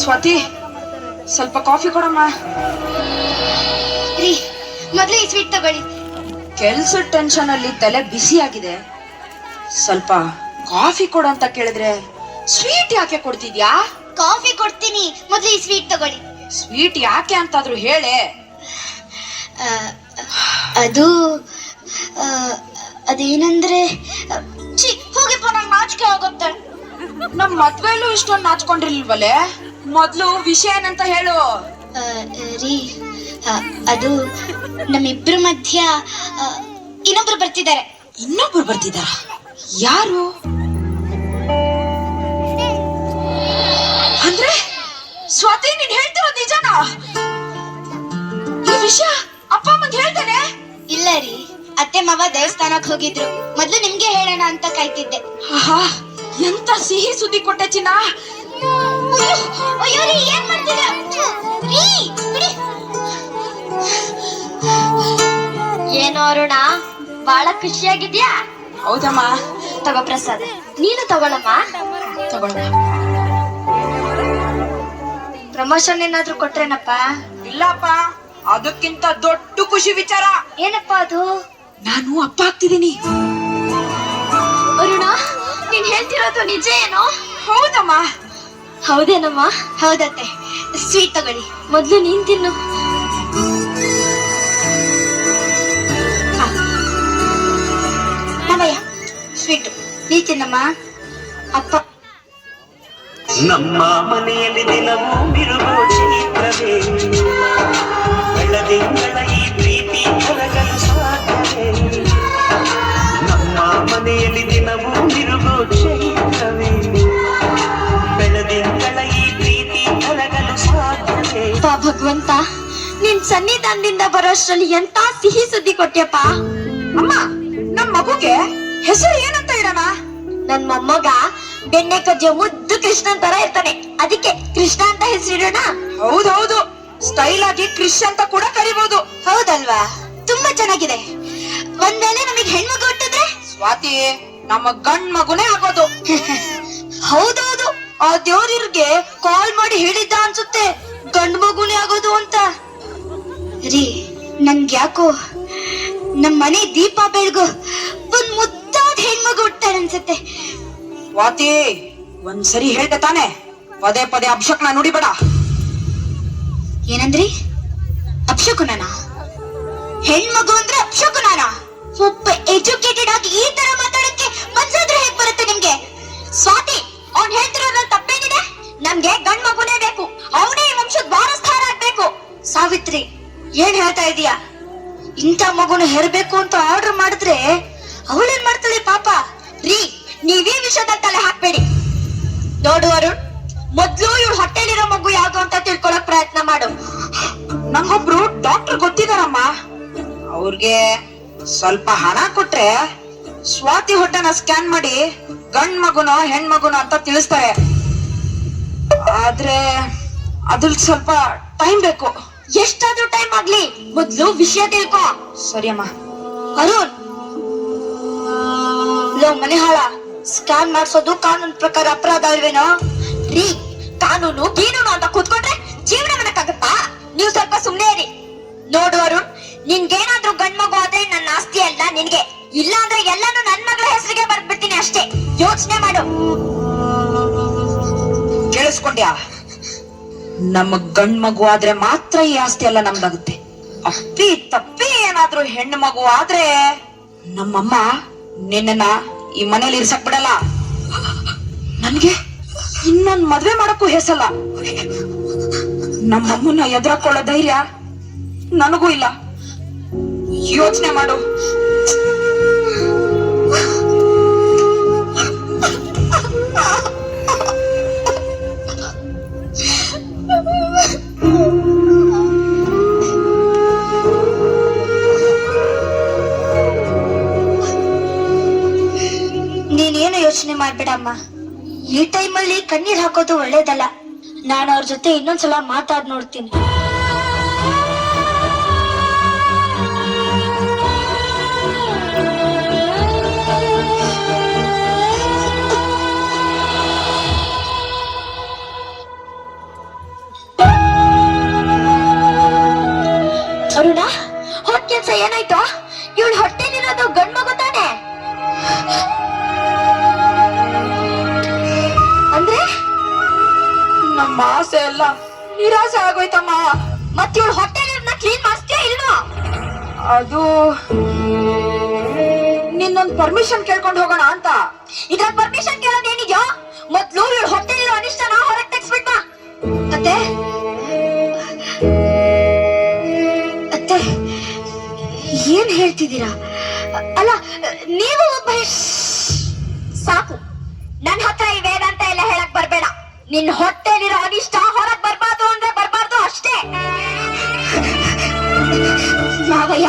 ಸ್ವಾತಿ, ಸ್ವಲ್ಪ ಕಾಫಿ ಕೊಡಮ್ಮ. ರೀ, ಮೊದ್ಲು ಈ ಸ್ವೀಟ್ ತಗೊಳ್ಳಿ. ಕೆಲ್ಸದ ಟೆನ್ಷನ್ ಅಲ್ಲಿ ತಲೆ ಬಿಸಿ ಆಗಿದೆ. ಸ್ವಲ್ಪ ಕಾಫಿ ಕೊಡು ಅಂತ ಕೇಳಿದ್ರೆ ಸ್ವೀಟ್ ಯಾಕೆ ಕೊಡ್ತಿದ್ಯಾ? ಕಾಫಿ ಕೊಡ್ತೀನಿ, ಮೊದ್ಲು ಈ ಸ್ವೀಟ್ ತಗೊಳ್ಳಿ. ಸ್ವೀಟ್ ಯಾಕೆ ಅಂತಾದ್ರೂ ಹೇಳೆ. ಅದು ಅದೇನಂದ್ರೆ, ಹೋಗಿಪ್ಪ, ನಂಗೆ ನಾಚಿಕೆ ಆಗುತ್ತೆ. ನಮ್ ಮದ್ವೆಲ್ಲೂ ಇಷ್ಟೊಂದು ನಾಚ್ಕೊಂಡಿರ್ಲಿಲ್ವಲೆ? ಮೊದ್ಲು ವಿಷಯ ಏನಂತ ಹೇಳು. ರೀ, ಅದು ನಮ್ಮಿಬ್ರ ಮಧ್ಯ ಇನ್ನೊಬ್ರು ಬರ್ತಿದ್ದಾರೆ. ಇನ್ನೊಬ್ರು ಬರ್ತಿದಾರ? ಯಾರು? ಅಂದ್ರೆ ಸ್ವಾತಿ, ನೀನ್ ಹೇಳ್ತಿರೋದು ನಿಜನಾ? ಈ ವಿಷಯ ಅಪ್ಪ ಅಮ್ಮಂಗೆ ಹೇಳ್ತೇನೆ? ಇಲ್ಲ ರೀ, ಅತ್ತೆ ಮಾವ ದೇವಸ್ಥಾನಕ್ಕೆ ಹೋಗಿದ್ರು. ಮೊದ್ಲು ನಿಮ್ಗೆ ಹೇಳೋಣ ಅಂತ ಕಾಯ್ತಿದ್ದೆ. ಎಂತ ಸಿಹಿ ಸುದ್ದಿ ಕೊಟ್ಟೆ ಚಿನ್ನ. ಅಯ್ಯೋ ರೀ, ಏನ್ ಮಾಡ್ತೀರಾ? ರೀ, ಬಿಡಿ. ಏನೋ ಅರುಣ, ಬಹಳ ಖುಷಿಯಾಗಿದ್ಯಾ? ಹೌದಮ್ಮ. ತಗೋ ಪ್ರಸಾದ. ನೀನು ತಗೊಳಮ್ಮ. ತಗೊಳ್ಳ. ಪ್ರಮೋಷನ್ ಏನಾದ್ರೂ ಕೊಟ್ರೇನಪ್ಪ? ಇಲ್ಲಪ್ಪ, ಅದಕ್ಕಿಂತ ದೊಡ್ಡ ಖುಷಿ ವಿಚಾರ. ಏನಪ್ಪ ಅದು? ನಾನು ಅಪ್ಪ ಆಗ್ತಿದ್ದೀನಿ. ಅರುಣ, ನೀನ್ ಹೇಳ್ತಿರೋದು ನಿಜ ಏನೋ? ಹೌದಮ್ಮ. ಹೌದೇನಮ್ಮ? ಹೌದತ್ತೆ. ಸ್ವೀಟ್ ತಗೊಳ್ಳಿ. ಮೊದ್ಲು ನೀನ್ ತಿನ್ನು. ಮಾವಯ್ಯ, ಸ್ವೀಟ್ ನೀ ತಿನ್ನಮ್ಮ. ಅಪ್ಪ. ನಮ್ಮ ಮನೆಯಲ್ಲಿ ದಿನವೂ ಬಿರುಗೋ ಚೈತ್ರವೇ, ಬೆಳದಿಂಗಳ ಈ ಪ್ರೀತಿ ಹೊರಗಲು ಸಾಧ್ಯವೇ? ನಮ್ಮ ಮನೆಯಲ್ಲಿ ದಿನವೂ ಬಿರುಗೋ ಚೈತ್ರವೇ, ಬೆಳದಿಂಗಳ ಈ ಪ್ರೀತಿ ಹೊರಗಲು ಸಾಧ್ಯವೇ? ಭಗವಂತ, ನಿನ್ ಸನ್ನಿಧಾನದಿಂದ ಬರೋಷ್ಟ್ರಲ್ಲಿ ಎಂತ ಸಿಹಿ ಸುದ್ದಿ ಕೊಟ್ಯಪ್ಪ. ಅಮ್ಮ, ನಮ್ ಮಗುಗೆ ಹೆಸರು ಏನಂತ ಇಡೋಣ? ನನ್ ಮೊಮ್ಮಗ ಬೆಣ್ಣೆ ಕಜ್ಜೆ ಮುದ್ದು ಕೃಷ್ಣನ್ ತರ ಇರ್ತಾನೆ, ಅದಕ್ಕೆ ಕೃಷ್ಣ ಅಂತ ಹೆಸರಿಡೋಣ. ಹೌದೌದು, ಸ್ಟೈಲ್ ಆಗಿ ಕ್ರಿಶ್ ಅಂತ ಕೂಡ ಕರಿಬಹುದು. ಹೌದಲ್ವಾ? ತುಂಬಾ ಚೆನ್ನಾಗಿದೆ. ಒಂದ್ ವೇಳೆ ನಮಗ್ ಹೆಣ್ಮಗು ಹುಟ್ಟಿದ್ರೆ? ಸ್ವಾತಿ, ನಮ್ಮ ಗಂಡ್ ಮಗುನೇ ಆಗೋದು. ಹೌದೌದು, ಆ ದೇವ್ರಿಗೆ ಕಾಲ್ ಮಾಡಿ ಹೇಳಿದ್ದ ಅನ್ಸುತ್ತೆ ಗಂಡ್ ಮಗುನೇ ಆಗೋದು ಅಂತ. ರೀ, ನನ್ಗ್ಯಾಕೋ ನಮ್ ಮನೆ ದೀಪ ಬೆಳಗು ಒಂದ್ ಮುದ್ದಾದ ಹೆಣ್ಮಗು ಹುಟ್ಟಾರೆ ಅನ್ಸುತ್ತೆ. ಸ್ವಾತಿ, ಒಂದ್ಸರಿ ಹೇಳ್ದೆ ತಾನೆ, ಪದೇ ಪದೇ ಅಭಿಷೇಕ್ನ ನುಡಿಬೇಡ. ಏನಂದ್ರಿ? ಅಪ್ಶಕುನನ? ಹೆಣ್ಮಗು ಅಂದ್ರೆ ಅಪ್ಶಕುನನ? ಒಬ್ಬ ಎಜುಕೇಟೆಡ್ ಆಗಿ ಈ ತರ ಮಾತಾಡಕ್ಕೆ ಮನ್ಸಾದ್ರೆ ಹೇಗ್ ಬರುತ್ತೆ ನಿಮ್ಗೆ? ಸ್ವಾತಿ, ಅವ್ನ್ ಹೇಳ್ತಿರೋದ್ರಲ್ಲಿ ತಪ್ಪೇನಿದೆ? ನಮ್ಗೆ ಗಂಡ್ ಮಗುನೇ ಬೇಕು, ಅವನೇ ಈ ವಂಶದ ವಾರಸ್ಥಾನ ಆಗ್ಬೇಕು. ಸಾವಿತ್ರಿ, ಏನ್ ಹೇಳ್ತಾ ಇದೀಯಾ? ಇಂಥ ಮಗುನ ಹೆರ್ಬೇಕು ಅಂತ ಆರ್ಡರ್ ಮಾಡಿದ್ರೆ ಅವಳೇನ್ ಮಾಡ್ತಾಳೆ ಪಾಪ? ರೀ, ನೀವೇ ವಿಷಯದ ತಲೆ ಹಾಕ್ಬೇಡಿ. ನೋಡು ಅರುಣ್, ಮೊದ್ಲು ಇವಳು ಹೊಟ್ಟೆಲಿರೋ ಮಗು ಯಾವ್ದು ಅಂತ ತಿಳ್ಕೊಳಕ್ ಪ್ರಯತ್ನ ಮಾಡು. ನಂಗೊಬ್ರು ಡಾಕ್ಟರ್ ಗೊತ್ತಿದಾರಮ್ಮ. ಅವ್ರಿಗೆ ಸ್ವಲ್ಪ ಹಣ ಕೊಟ್ರೆ ಸ್ವಾತಿ ಹೊಟ್ಟೆನ ಸ್ಕ್ಯಾನ್ ಮಾಡಿ ಗಂಡ್ ಮಗುನೋ ಹೆಣ್ಮಗುನೋ ಅಂತ ತಿಳಿಸ್ತಾರೆ. ಆದ್ರೆ ಅದ್ರಲ್ಲಿ ಸ್ವಲ್ಪ ಟೈಮ್ ಬೇಕು. ಎಷ್ಟಾದ್ರೂ ಟೈಮ್ ಆಗ್ಲಿ, ಮೊದ್ಲು ವಿಷಯ ತಿಳ್ಕೊ. ಸರಿ ಅಮ್ಮ. ಅರುಣ್, ಲೋ ಮನೆ ಹಾಳ, ಸ್ಕ್ಯಾನ್ ಮಾಡ್ಸೋದು ಕಾನೂನು ಪ್ರಕಾರ ಅಪರಾಧ ಅಲ್ವೇನೋ? ರೀ, ಕಾನೂನು ಗೀನೂನು ಅಂತ ಕೂತ್ಕೊಂಡ್ರೆ ಜೀವನ ಮಾಡಕ್ಕಾಗತ್ತಾ? ನೀವು ಸ್ವಲ್ಪ ಸುಮ್ನೆ ಇರಿ. ನೋಡು ಅರುಣ್, ನಿನ್ಗೇನಾದ್ರೂ ಗಂಡ್ ಮಗು ಆದ್ರೆ ನನ್ನ ಆಸ್ತಿ ಅಲ್ಲ ನಿನ್ಗೆ, ಇಲ್ಲ ಅಂದ್ರೆ ಎಲ್ಲಾನು ನನ್ ಮಗಳ ಹೆಸರಿಗೆ ಬರ್ಬಿಡ್ತೀನಿ ಅಷ್ಟೇ. ಯೋಚನೆ ಮಾಡು. ಕೇಳಿಸ್ಕೊಂಡ್ಯಾ? ನಮ್ಮ ಗಂಡ್ ಮಗು ಆದ್ರೆ ಮಾತ್ರ ಈ ಆಸ್ತಿ ಎಲ್ಲ ನಮ್ದಾಗುತ್ತೆ. ಅಪ್ಪಿ ತಪ್ಪಿ ಏನಾದ್ರೂ ಹೆಣ್ಣು ಮಗು ಆದ್ರೆ ನಮ್ಮಮ್ಮ ನಿನ್ನ ಈ ಮನೇಲಿ ಇರ್ಸಕ್ ಬಿಡಲ್ಲ. ನನ್ಗೆ ಇನ್ನೊಂದ್ ಮದ್ವೆ ಮಾಡಕ್ಕೂ ಹೆಸಲ್ಲ. ನಮ್ಮಮ್ಮನ ಎದುರಾಕೊಳ್ಳೋ ಧೈರ್ಯ ನನಗೂ ಇಲ್ಲ. ಯೋಚನೆ ಮಾಡು. ನೀನೇನು ಯೋಚನೆ ಮಾಡ್ಬೇಡಮ್ಮ. ಈ ಟೈಮಲ್ಲಿ ಕಣ್ಣೀರ್ ಹಾಕೋದು ಒಳ್ಳೇದಲ್ಲ. ನಾನು ಅವ್ರ ಜೊತೆ ಇನ್ನೊಂದ್ಸಲ ಮಾತಾಡ್ ನೋಡ್ತೀನಿ. ಕೆಲ್ಸ ಏನಾಯ್ತು? ಇವಳು ಹೊಟ್ಟೆಲಿರೋದು ಗಂಡ್ ಮಗು ತಾನೆ? ಅಂದ್ರೆ ನಮ್ಮ ಆಸೆ ಎಲ್ಲ ನಿರಾಸೆ ಆಗೋಯ್ತಮ್ಮ. ಮತ್ ಇವಳು ಹೊಟ್ಟೆಲಿರೋದನ್ನ ಕ್ಲೀನ್ ಮಾಡಿಸ್ತೀಯಾ ಇಲ್ವಾ? ಅದು ನಿನ್ನೊಂದ್ ಪರ್ಮಿಷನ್ ಕೇಳ್ಕೊಂಡು ಹೋಗೋಣ ಅಂತ. ಇದ್ರಾಗ ಪರ್ಮಿಷನ್ ಕೇಳೋದೇನಿದ್ಯೋ? ಮೊದ್ಲು ಇವಳು ಹೊಟ್ಟೆಲಿರೋ ಅನಿಷ್ಟನ ಹೊರಗೆ ತೆಗ್ಸ್ಬಿಟ್ಟ. ಅತ್ತೆ ಅತ್ತೆ ಏನ್ ಹೇಳ್ತಿದ್ದೀರಾ? ಅಲ್ಲ ನೀವು ಒಬ್ಬ ಸಾಕು, ನನ್ ಹತ್ರ ಈ ವೇದಾಂತ ಎಲ್ಲ ಹೇಳಕ್ ಬರ್ಬೇಡ. ನಿನ್ ಹೊಟ್ಟೆಲಿರೋ ಅನಿಷ್ಟ ಹೊರಗ್ ಬರ್ಬಾರ್ದು ಅಂದ್ರೆ ಬರ್ಬಾರ್ದು ಅಷ್ಟೇ. ಮಾವಯ್ಯ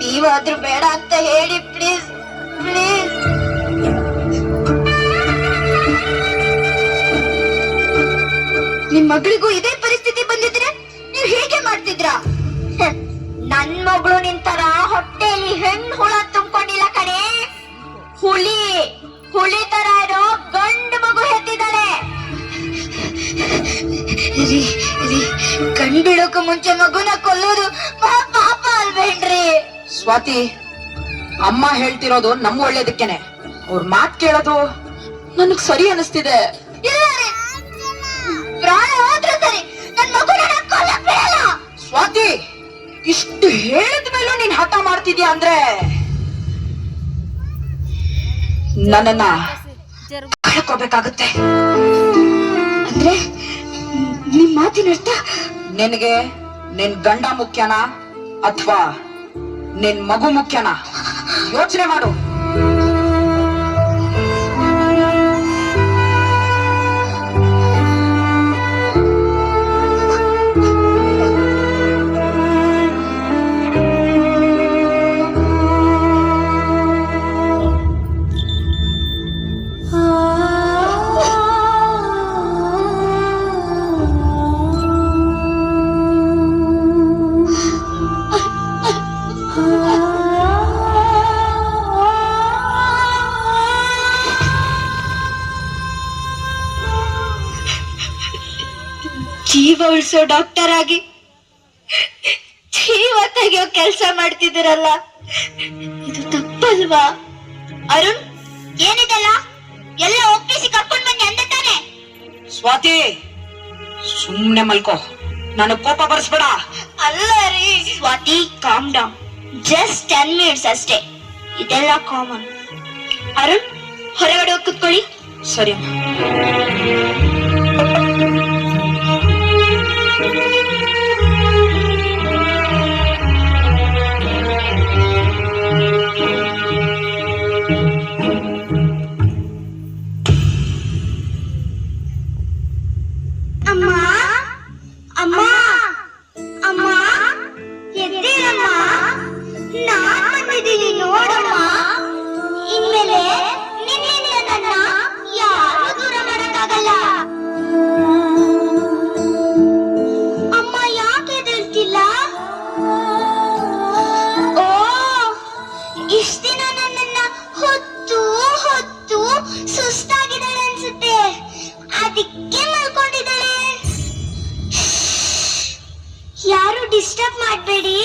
ನೀವಾದ್ರೂ ಬೇಡ ಅಂತ ಹೇಳಿ ಪ್ಲೀಸ್ ಪ್ಲೀಸ್. ನಿಮ್ ಮಗಳಿಗೂ ಇದೇ ಪರಿಸ್ಥಿತಿ ಬಂದಿದ್ರೆ ನೀವ್ ಹೇಗೆ ಮಾಡ್ತಿದ್ರಾ? ನನ್ ಮಗಳು ನಿಂತರ ಹೊಟ್ಟೆಯಲ್ಲಿ ಹೆಣ್ಣು ಹುಳ ತುಂಬಿಕೊಂಡಿಲ್ಲ ಕಣೆ. ಹುಳಿ ತರ ಇರೋ ಗಂಡು ಮಗು ಹೆತ್ತಿದ್ದಾಳೆ. ಕಣ್ ಬಿಡೋಕು ಮುಂಚೆ ಮಗುನ ಕೊಲ್ಲೋದು ಪಾಪ ಅಲ್ವೇನ್ರಿ? ಸ್ವಾತಿ, ಅಮ್ಮ ಹೇಳ್ತಿರೋದು ನಮ್ಮ ಒಳ್ಳೇದಕ್ಕೇನೆ. ಅವ್ರ ಮಾತ್ ಕೇಳೋದು ನನಗ್ ಸರಿ ಅನಿಸ್ತಿದೆ. ಇಲ್ಲ ರೀ, ಪ್ರಾಣ ಹೋದ್ರೆ ಸರಿ, ನನ್ ಮಗುನ ಕೊಲ್ಲಕ್ ಬಿಡಲ್ಲ. ಸ್ವಾತಿ, ಇಷ್ಟು ಹೇಳಿದ ಮೇಲೂ ನೀನ್ ಹಠ ಮಾಡ್ತಿದ್ಯಾ ಅಂದ್ರೆ ನನ್ನನ್ನ ಕಳ್ಕೋಬೇಕಾಗುತ್ತೆ. ಅಂದ್ರೆ ನಿಮ್ ಮಾತಿನ ಅರ್ಥ? ನಿನಗೆ ನಿನ್ ಗಂಡ ಮುಖ್ಯನಾ ಅಥವಾ ನಿನ್ ಮಗು ಮುಖ್ಯನಾ? ಯೋಚನೆ ಮಾಡು. ಜೀವ ಉಳಿಸೋ ಡಾಕ್ಟರ್ ಆಗಿ ಜೀವ ತೆಗೆಯೋ ಕೆಲಸ ಮಾಡ್ತಿದ್ದೀರಲ್ಲ, ಇದು ತಪ್ಪಲ್ವಾ? ಅರುಣ್, ಏನಿದೆಲ್ಲ? ಎಲ್ಲ ಒಪ್ಪಿಸಿ ಕರ್ಕೊಂಡ್ ಬನ್ನಿ ಅಂದೆ ತಾನೆ? ಸ್ವಾತಿ, ಸುಮ್ನೆ ಮಲ್ಕೋ, ನನಗ್ ಕೋಪ ಬರ್ಸ್ಬೇಡ. ಅಲ್ಲ ರೀ Swati, calm down. Just 10 minutes ಅಷ್ಟೇ, ಇದೆಲ್ಲ ಕಾಮನ್. ಅರುಣ್, ಹೊರಗಡೆ ಹೋಗಿ ಕುತ್ಕೊಳ್ಳಿ. ಸರಿ ಅಮ್ಮ ಅಮ್ಮ ಅಮ್ಮ, ಎದ್ದೇಳಮ್ಮ, ನಾನ್ ಬಂದಿದ್ದೀನಿ ನೋಡಮ್ಮ. ಇನ್ಮೇಲೆ ನಿನ್ನಿಂದ ನನ್ನ ಯಾರು ದೂರ ಮಾಡಕ್ಕಾಗಲ್ಲ. ಅಮ್ಮ ಯಾಕೆ ಎದ್ದೇಳ್ತಿಲ್ಲ? ಓ, ಇಷ್ಟ ದಿನ ನನ್ನನ್ನ ಹೊತ್ತು ಹೊತ್ತು ಸುಸ್ತಾಗಿದ್ದಾಳೆ ಅನ್ಸುತ್ತೆ, ಅದಕ್ಕೆ ಮಲ್ಕೊಂಡಿದ್ದಾಳೆ. ಯಾರು ಡಿಸ್ಟರ್ಬ್ ಮಾಡಬೇಡಿ.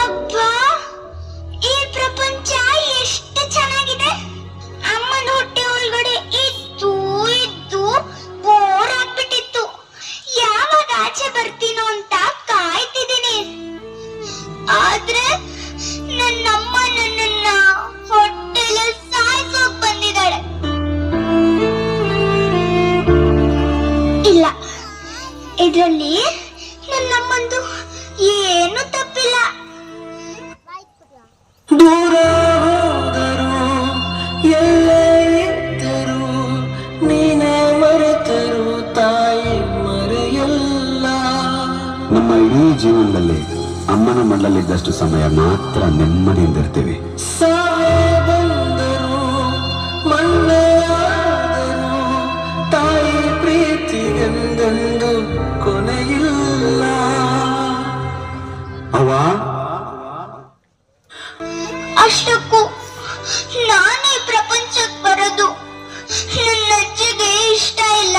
ಅಬ್ಬಾ, ಈ ಪ್ರಪಂಚ ಎಷ್ಟು ಚೆನ್ನಾಗಿದೆ. ಅಮ್ಮನ ಹೊಟ್ಟೆ ಒಳಗಡೆ ಇದ್ದು ಇದ್ದು ಬೋರ್ ಆಗ್ಬಿಟ್ಟಿತ್ತು. ಯಾವಾಗ ಆಚೆ ಬರ್ತೀನೋ ಅಂತ ಕಾಯ್ತಿದ್ದೀನಿ. ಆದ್ರೆ ನನ್ನಮ್ಮ ನನ್ನನ್ನ ಹೊಟ್ಟೆಲ ಸಾಯ್ಸೋಕ್ ಬಂದಿದ್ದಾಳೆ. ಇಲ್ಲ, ಇದ್ರಲ್ಲಿ ನನ್ನಮ್ಮಂದು ಏನು ತಪ್ಪಿಲ್ಲ. ದೂರ ಹೋದರು ಎಲ್ಲೇ ಇದ್ದರು ನೀನೇ ಮರೆತರು ತಾಯಿ ಮರೆಯಲ್ಲ. ನಮ್ಮ ಇಡೀ ಜೀವನದಲ್ಲಿ ಅಮ್ಮನ ಮಡಲಲ್ಲಿದ್ದಷ್ಟು ಸಮಯ ಮಾತ್ರ ನೆಮ್ಮದಿಯಿಂದಿರ್ತೀವಿ. ಸಾವೇ ಬಂದರು ಮಣ್ಣೇ ಆದರು ತಾಯಿ ಪ್ರೀತಿಗೆಂದೆಂದು ಕೊನೆಯಿಲ್ಲ. ಅವ್ವ, ಅಷ್ಟಕ್ಕೂ ನಾನೇ ಪ್ರಪಂಚಕ್ಕೆ ಬರೋದು ನನ್ನ ಅಜ್ಜಿಗೆ ಇಷ್ಟ ಇಲ್ಲ,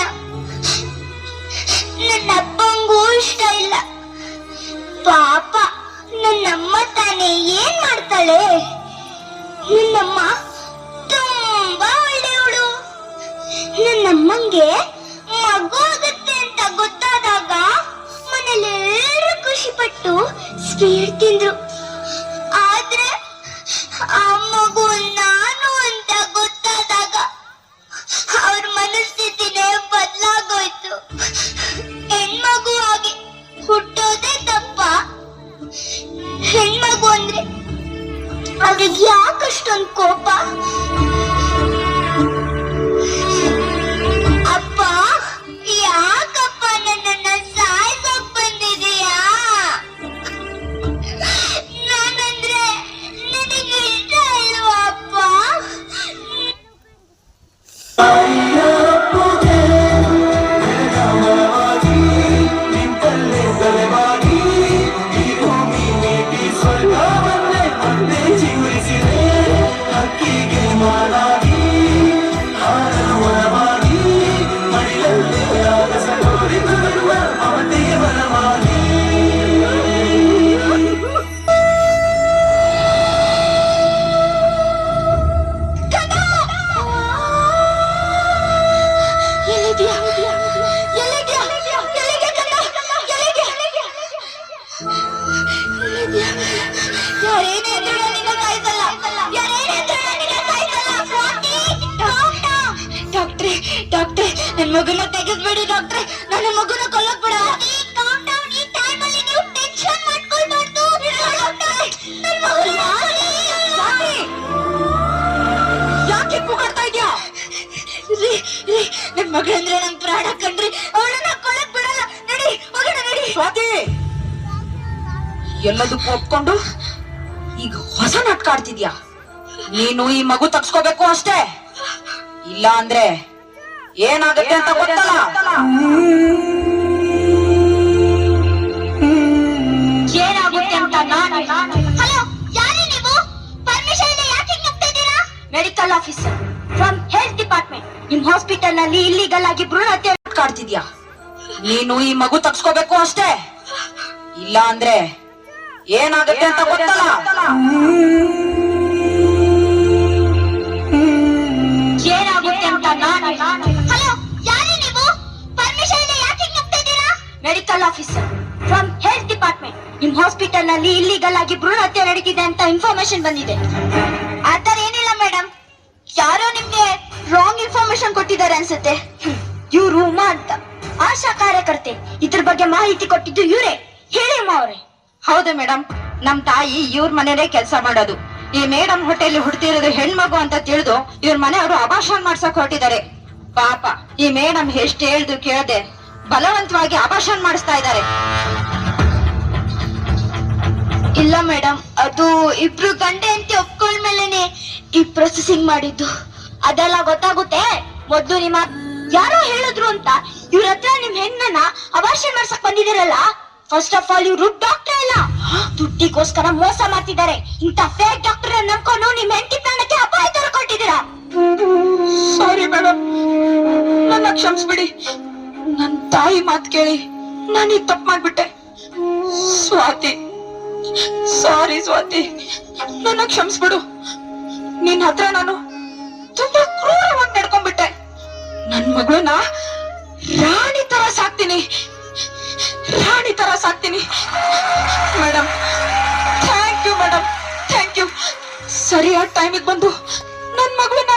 ನನ್ನ ಅಪ್ಪಂಗೂ ಇಷ್ಟ ಇಲ್ಲ. ಪಾಪ ನನ್ನಮ್ಮ ತಾನೇ ಏನ್ ಮಾಡ್ತಾಳೆ? ನನ್ನಮ್ಮ ತುಂಬಾ ಒಳ್ಳೆಯವಳು. ನನ್ನಮ್ಮಂಗೆ ಮಗು ಆಗುತ್ತೆ ಅಂತ ಗೊತ್ತಾದಾಗ ಮನೇಲೆಲ್ಲರೂ ಖುಷಿ ಪಟ್ಟು ಸ್ವೀಟ್ ತಿಂದ್ರು. ಆದ್ರೆ ಆ ಮಗು ನಾನು ಅಂತ ಗೊತ್ತಾದಾಗ ಅವ್ರ ಮನಸ್ಥಿತಿನೇ ಬದಲಾಗೋಯ್ತು. ಹೆಣ್ಮಗು ಆಗಿ ಹುಟ್ಟೋದೇ ತಪ್ಪ? ಹೆಣ್ಮಗು ಅಂದ್ರೆ ಅವ್ರಿಗೆ ಯಾಕಷ್ಟೊಂದು ಕೋಪ? ಅಪ್ಪ, ಯಾಕಪ್ಪ ನನ್ನನ್ನ ಸಾಯ್ಸೋಕ್ ಬಂದಿದೀಯಾ? ನಾನಂದ್ರೆ ನಿನಗೆ ಇಷ್ಟ ಇಲ್ವಾ ಅಪ್ಪ? ಡಾಕ್ಟ್ರೆ, ನನ್ ಮಗುನ ತೆಗೆದ್ಬಿಡಿ ಡಾಕ್ಟ್ರೆ, ನನ್ನ ಮಗುನ ಕೊಲ್ಲಕ್ ಬಿಡ. ಯಾಕೆ ಕೂಗಾಡ್ತಾ ಇದ್ಯಾ? ನನ್ ಮಗಳಂದ್ರೆ ನಂಗ್ ಪ್ರಾಣ ಕಣ್ರಿ, ಅವಳನ್ನ ಕೊಲ್ಲಕ್ ಬಿಡಲ್ಲ. ನಡಿ ಹೋಗೋಣ, ನಡಿ. ಸ್ವಾತಿ, ಎಲ್ಲದಕ್ಕೂ ಒಪ್ಕೊಂಡು ಈಗ ಹೊಸ ನಾಟಕ ಆಡ್ತಿದ್ಯಾ? ನೀನು ಈ ಮಗು ತಗ್ಸ್ಕೋಬೇಕು ಅಷ್ಟೇ, ಇಲ್ಲ ಅಂದ್ರೆ ಏನಾಗುತ್ತೆ ಅಂತ ಗೊತ್ತಲ್ಲ. ಏನಾಗುತ್ತೆ ಅಂತ ನಾನು. ಹಲೋ, ಯಾರೇ ನೀವು? ಪರ್ಮಿಷನ್ ಇಲ್ಲ, ಯಾಕೆ ನುಗ್ತಿದ್ದೀರಾ? Medical officer from health department. ನಿಮ್ ಹಾಸ್ಪಿಟಲ್ ನಲ್ಲಿ ಇಲ್ಲಿಗಲ್ ಆಗಿ ಭ್ರೂಣ ಹತ್ಯೆ ಕಾಡ್ತಿದ್ಯಾ? ನೀನು ಈ ಮಗು ತಗ್ಸ್ಕೋಬೇಕು ಅಷ್ಟೇ, ಇಲ್ಲ ಅಂದ್ರೆ ಏನಾಗುತ್ತೆ ಅಂತ ಗೊತ್ತಲ್ಲ. ಏನಾಗುತ್ತೆ ಅಂತ ನಾನು. ಹಲೋ, ಯಾರೇ ನೀವು? ಪರ್ಮಿಷನ್ ಇಲ್ಲ, ಯಾಕೆ ನುಗ್ತಿದ್ದೀರಾ? Medical officer from health department. ನಿಮ್ ಹಾಸ್ಪಿಟಲ್ ನಲ್ಲಿ ಇಲ್ಲಿಗಲ್ ಆಗಿ ಭ್ರೂಣ ಹತ್ಯೆ ನಡೀತಿದೆ ಅಂತ ಇನ್ಫಾರ್ಮೇಶನ್ ಬಂದಿದೆ. ಆತರ ಏನಿಲ್ಲ ಮೇಡಮ್, ಯಾರೋ ನಿಮ್ಗೆ ರಾಂಗ್ ಇನ್ಫಾರ್ಮೇಶನ್ ಕೊಟ್ಟಿದ್ದಾರೆ ಅನ್ಸುತ್ತೆ. ಇವ್ರು ಉಮಾ ಅಂತ ಆಶಾ ಕಾರ್ಯಕರ್ತೆ. ಇದ್ರ ಬಗ್ಗೆ ಮಾಹಿತಿ ಕೊಟ್ಟಿದ್ದು ಇವರೇ. ಹೇಳಿ ಉಮಾ ಅವ್ರೆ. ಹೌದು ಮೇಡಮ್, ನಮ್ ತಾಯಿ ಇವ್ರ ಮನೇಲೆ ಕೆಲಸ ಮಾಡೋದು. ಈ ಮೇಡಮ್ ಹೊಟ್ಟೆಲಿ ಹುಡ್ತಿರೋದು ಹೆಣ್ಮಗು ಅಂತ ತಿಳಿದು ಇವ್ರ ಮನೆಯವರು ಅಬಾಷನ್ ಮಾಡ್ಸಕ್ ಹೊರಟಿದ್ದಾರೆ. ಪಾಪ ಈ ಮೇಡಮ್ ಎಷ್ಟು ಹೇಳ್ದು ಕೇಳದೆ ಬಲವಂತವಾಗಿ ಅಬಾಷನ್ ಮಾಡಿಸ್ತಾ ಇದ್ದಾರೆ. ಇಲ್ಲ ಮೇಡಮ್, ಅದು ಇಬ್ರು ಗಂಡೆ ಅಂತ ಒಪ್ಕೊಂಡ್ಮೇಲೆನೆ ಈ ಪ್ರೊಸೆಸಿಂಗ್ ಮಾಡಿದ್ದು. ಅದೆಲ್ಲ ಗೊತ್ತಾಗುತ್ತೆ. ಮೊದ್ಲು ನಿಮ್ಮ ಯಾರೋ ಹೇಳಿದ್ರು ಅಂತ ಇವ್ರ ಹತ್ರ ನಿಮ್ ಹೆಣ್ಣನ್ನ ಅಬಾಷನ್ ಮಾಡ್ಸಕ್ ಬಂದಿದ್ದೀರಲ್ಲ. ಫಸ್ಟ್ ಆಫ್ ಆಲ್ ಇವ್ರು ಡಾಕ್ಟರ್ ಅಲ್ಲ, ದುಡ್ಡಿಗೋಸ್ಕರ ಮೋಸ ಮಾಡ್ತಿದ್ದಾರೆ. ಇಂತ ಫೇಕ್ ಡಾಕ್ಟರ್ ನಂಬ್ಕೊಂಡು ನಿಮ್ ಹೆಂಡತಿ ಪ್ರಾಣಕ್ಕೆ ಅಪಾಯ ತರ್ಕೊಟ್ಟಿದ್ದೀರಾ. ಸಾರಿ ಮೇಡಮ್, ನನ್ನ ಕ್ಷಮಿಸ್ಬಿಡಿ. ನನ್ ತಾಯಿ ಮಾತು ಕೇಳಿ ನಾನೀಗ ತಪ್ಪು ಮಾಡ್ಬಿಟ್ಟೆ. ಸ್ವಾತಿ, ಸಾರಿ ಸ್ವಾತಿ, ನನ್ನ ಕ್ಷಮಿಸ್ಬಿಡು. ನಿನ್ ಹತ್ರ ನಾನು ತುಂಬಾ ಕ್ರೂರವಾಗಿ ನಡ್ಕೊಂಡ್ಬಿಟ್ಟೆ. ನನ್ ಮಗಳನ್ನ ರಾಣಿ ತರ ಸಾಕ್ತೀನಿ, ರಾಣಿ ತರ ಸಾಕ್ತೀನಿ. Madam, thank you madam, thank you. ಸರಿಯಾದ ಟೈಮಿಗೆ ಬಂದು ನನ್ ಮಗಳನ್ನ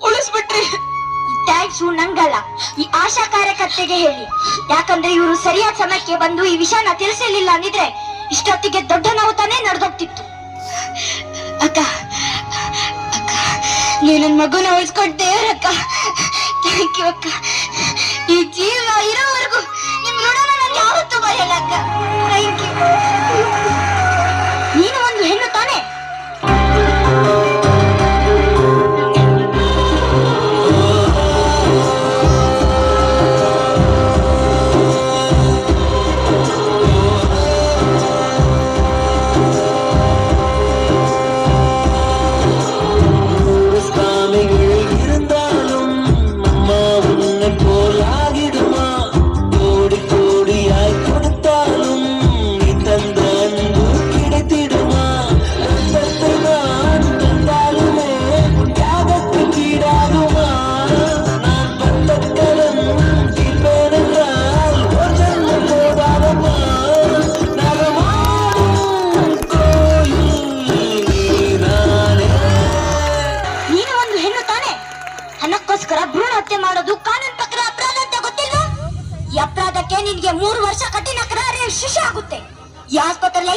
ಉಳಿಸ್ಬಿಟ್ರಿ. ಥ್ಯಾಂಕ್ಸ್ ನಂಗಲ್ಲ, ಈ ಆಶಾ ಕಾರ್ಯಕರ್ತೆಗೆ ಹೇಳಿ. ಯಾಕಂದ್ರೆ ಇವರು ಸರಿಯಾದ ಸಮಯಕ್ಕೆ ಬಂದು ಈ ವಿಷಯನ ತಿಳಿಸಲಿಲ್ಲ ಅಂದಿದ್ರೆ ಇಷ್ಟೊತ್ತಿಗೆ ದೊಡ್ಡ ನೋವು ತಾನೇ ನಡೆದೋಗ್ತಿತ್ತು. ಅಕ್ಕ, ಅಕ್ಕ, ನೀವು ನನ್ ಮಗುನ ಉಳಿಸ್ಕೊಡ್ತೇ ಅಕ್ಕ. ಥ್ಯಾಂಕ್ ಯು ಅಕ್ಕ. ಈ ಜೀವ ಇರೋವರೆಗೂ ನಿಮ್ ಋಣನ ನಾನು ಯಾವತ್ತೂ ಬರೆಯಲ್ಲ ಅಕ್ಕ. Thank you. ನೀನು ಒಂದು ಹೆಣ್ಣು ತಾನೇ?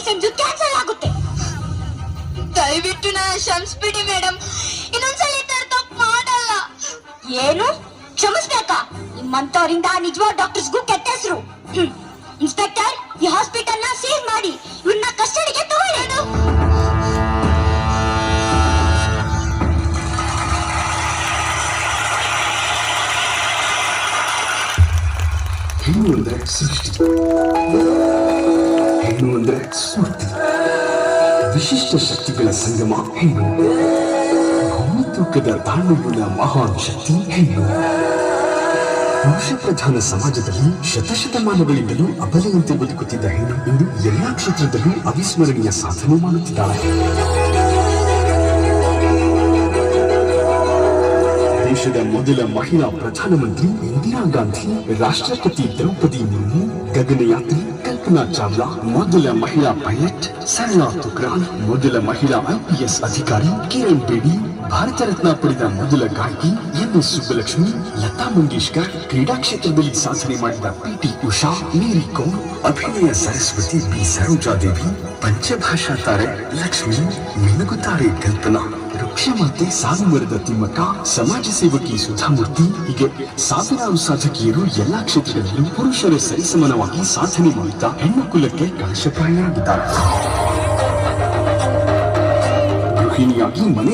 ಸಂಜು ಕ್ಯಾನ್ಸಲ್ ಆಗುತ್ತೆ. ದಯವಿಟ್ಟು ನನ್ನ ಕ್ಷಮಿಸ್ಬಿಡಿ ಮೇಡಮ್, ಇನ್ನೊಂದ್ಸಲ ಈ ತರ ತಪ್ಪು ಮಾಡಲ್ಲ. ಏನು ಕ್ಷಮಿಸ್ಬೇಕಾ? ನಿಮ್ಮಂತವರಿಂದ ನಿಜವಾದ ಡಾಕ್ಟರ್ಸ್ಗೂ ಕೆಟ್ಟ ಹೆಸರು. ಇನ್ಸ್ಪೆಕ್ಟರ್, ಈ ಹಾಸ್ಪಿಟಲ್ ನ ಸೀಲ್ ಮಾಡಿ ಇವನ್ನ ಕಸ್ಟಡಿಗೆ ತಗೊಳ್ಳಿ. ಹೆಣ್ಣು ಅಂದ್ರೆ ಸೃಷ್ಟಿ, ಹೆಣ್ಣು ಅಂದ್ರೆ ಸ್ಫೂರ್ತಿ, ವಿಶಿಷ್ಟ ಶಕ್ತಿಗಳ ಸಂಗಮ ಹೆಣ್ಣು, ಭೂಮಿ ತೂಕದ ತಾಳ್ಮೆಯುಳ್ಳ ಮಹಾನ್ ಶಕ್ತಿ ಹೆಣ್ಣು. ಪುರುಷ ಪ್ರಧಾನ ಸಮಾಜದಲ್ಲಿ ಶತಶತಮಾನಗಳಿಂದಲೂ ಅಬಲೆಯಂತೆ ಬದುಕುತ್ತಿದ್ದ ಹೆಣ್ಣು ಇಂದು ಎಲ್ಲಾ ಕ್ಷೇತ್ರದಲ್ಲೂ ಅವಿಸ್ಮರಣೀಯ ಸಾಧನೆ ಮಾಡುತ್ತಿದ್ದಾಳೆ. ದೇಶದ ಮೊದಲ ಮಹಿಳಾ ಪ್ರಧಾನಮಂತ್ರಿ ಇಂದಿರಾ ಗಾಂಧಿ, ರಾಷ್ಟ್ರಪತಿ ದ್ರೌಪದಿ ಮುರ್ಮು, ಗಗನಯಾತ್ರಿ ಕಲ್ಪನಾ ಚಾವ್ಲಾ, ಮೊದಲ ಮಹಿಳಾ ಪೈಲಟ್ ಸರಳಾ ತುಕ್ರಾನ್, ಮೊದಲ ಮಹಿಳಾ IPS ಅಧಿಕಾರಿ ಕಿರಣ್ ಬೇಡಿ, ಭಾರತ ರತ್ನ ಪಡೆದ ಮೊದಲ ಗಾಯಕಿ MS ಸುಬ್ಬಲಕ್ಷ್ಮಿ, ಲತಾ ಮಂಗೇಶ್ಕರ್, ಕ್ರೀಡಾ ಕ್ಷೇತ್ರದಲ್ಲಿ ಸಾಧನೆ ಮಾಡಿದ PT ಉಷಾ, ಮೇರಿ ಕೋಮ್, ಅಭಿನಯ ಸರಸ್ವತಿ B ಸರೋಜಾದೇವಿ, ಪಂಚಭಾಷಾ ತಾರೆ ಲಕ್ಷ್ಮಿ, ಮಿನುಗುತ್ತಾರೆ ಕಲ್ಪನಾ, ವೃಕ್ಷಮಾತೆ ಸಾಲುಮರದ ತಿಮ್ಮಕ್ಕ, ಸಮಾಜ ಸೇವಕಿ ಸುಧಾಮೂರ್ತಿ, ಹೀಗೆ ಸಾವಿರಾರು ಸಾಧಕಿಯರು ಎಲ್ಲಾ ಕ್ಷೇತ್ರಗಳಲ್ಲೂ ಪುರುಷರ ಸರಿಸಮಾನವಾಗಿ ಸಾಧನೆ ಮಾಡುತ್ತಾ ಹೆಣ್ಣು ಕುಲಕ್ಕೆ ಕಳಶಪ್ರಾಯರಾಗಿದ್ದಾರೆ. ಗೃಹಿಣಿಯಾಗಿ ಮನೆ